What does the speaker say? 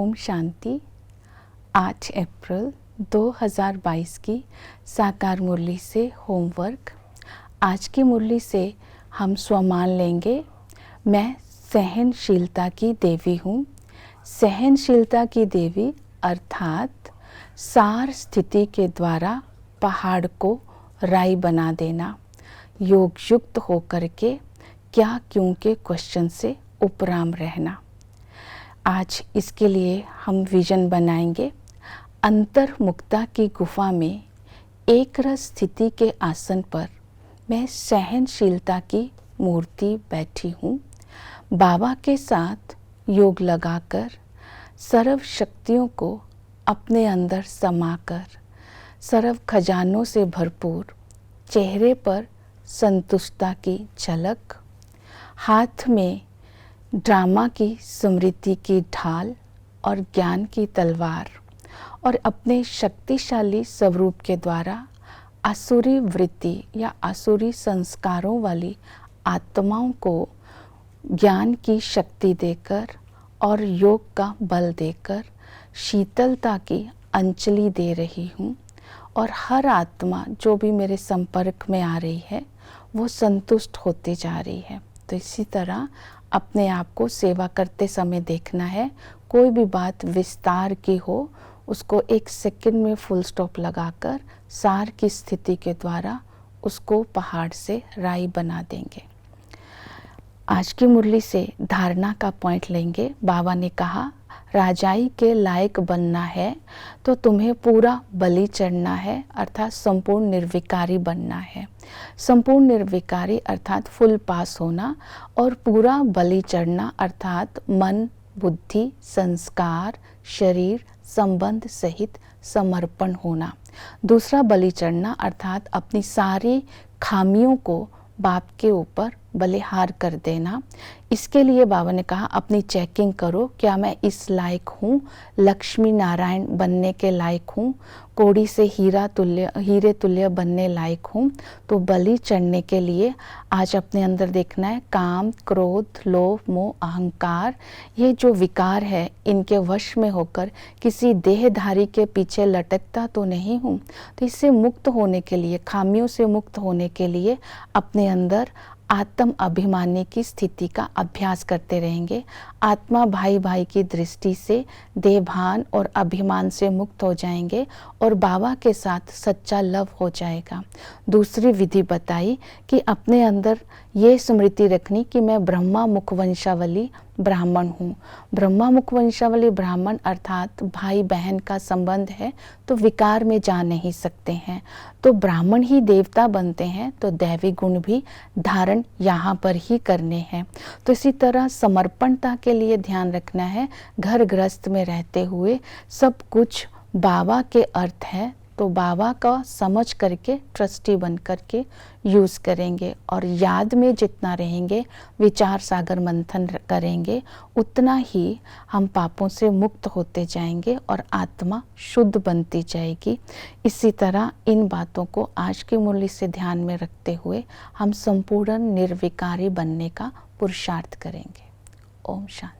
ओम शांति। 8 अप्रैल 2022 की साकार मुरली से होमवर्क। आज की मुरली से हम स्वमान लेंगे, मैं सहनशीलता की देवी हूँ। सहनशीलता की देवी अर्थात सार स्थिति के द्वारा पहाड़ को राई बना देना, योग युक्त होकर के क्या क्यों के क्वेश्चन से उपराम रहना। आज इसके लिए हम विजन बनाएंगे। अंतर्मुक्ता की गुफा में एक रस स्थिति के आसन पर मैं सहनशीलता की मूर्ति बैठी हूँ। बाबा के साथ योग लगाकर सर्व शक्तियों को अपने अंदर समाकर सर्व खजानों से भरपूर चेहरे पर संतुष्टता की झलक, हाथ में ड्रामा की स्मृति की ढाल और ज्ञान की तलवार, और अपने शक्तिशाली स्वरूप के द्वारा आसुरी वृत्ति या आसुरी संस्कारों वाली आत्माओं को ज्ञान की शक्ति देकर और योग का बल देकर शीतलता की अंजलि दे रही हूँ। और हर आत्मा जो भी मेरे संपर्क में आ रही है वो संतुष्ट होते जा रही है। तो इसी तरह अपने आप को सेवा करते समय देखना है। कोई भी बात विस्तार की हो उसको 1 सेकंड में फुल स्टॉप लगाकर सार की स्थिति के द्वारा उसको पहाड़ से राई बना देंगे। आज की मुरली से धारणा का पॉइंट लेंगे। बाबा ने कहा, राजाई के लायक बनना है तो तुम्हें पूरा बलि चढ़ना है, अर्थात संपूर्ण निर्विकारी बनना है। संपूर्ण निर्विकारी अर्थात फुल पास होना, और पूरा बलि चढ़ना अर्थात मन, बुद्धि, संस्कार, शरीर, संबंध सहित समर्पण होना। दूसरा बलि चढ़ना अर्थात अपनी सारी खामियों को बाप के ऊपर बलिहार कर देना। इसके लिए बाबा ने कहा, अपनी चेकिंग करो, क्या मैं इस लायक हूँ, लक्ष्मी नारायण बनने के लायक हूँ, कोड़ी से हीरे तुल्य बनने लायक हूँ। तो बलि चढ़ने के लिए आज अपने अंदर देखना है, काम, क्रोध, लोभ, मोह, अहंकार, ये जो विकार है इनके वश में होकर किसी देहधारी के पीछे लटकता तो नहीं हूँ। तो इससे मुक्त होने के लिए, खामियों से मुक्त होने के लिए अपने अंदर आत्म अभिमानी की स्थिति का अभ्यास करते रहेंगे। आत्मा भाई भाई की दृष्टि से देहभान और अभिमान से मुक्त हो जाएंगे और बाबा के साथ सच्चा लव हो जाएगा। दूसरी विधि बताई कि अपने अंदर ये स्मृति रखनी कि मैं ब्रह्मा मुखवंशावली ब्राह्मण हूँ। ब्रह्मा मुखवंशावली ब्राह्मण अर्थात भाई बहन का संबंध है, तो विकार में जा नहीं सकते हैं। तो ब्राह्मण ही देवता बनते हैं, तो दैवी गुण भी धारण यहाँ पर ही करने हैं। तो इसी तरह समर्पणता के लिए ध्यान रखना है। घर गृहस्थ में रहते हुए सब कुछ बाबा के अर्थ है, तो बाबा का समझ करके ट्रस्टी बन करके यूज़ करेंगे। और याद में जितना रहेंगे, विचार सागर मंथन करेंगे, उतना ही हम पापों से मुक्त होते जाएंगे और आत्मा शुद्ध बनती जाएगी। इसी तरह इन बातों को आज की मुरली से ध्यान में रखते हुए हम संपूर्ण निर्विकारी बनने का पुरुषार्थ करेंगे। ओम शांति।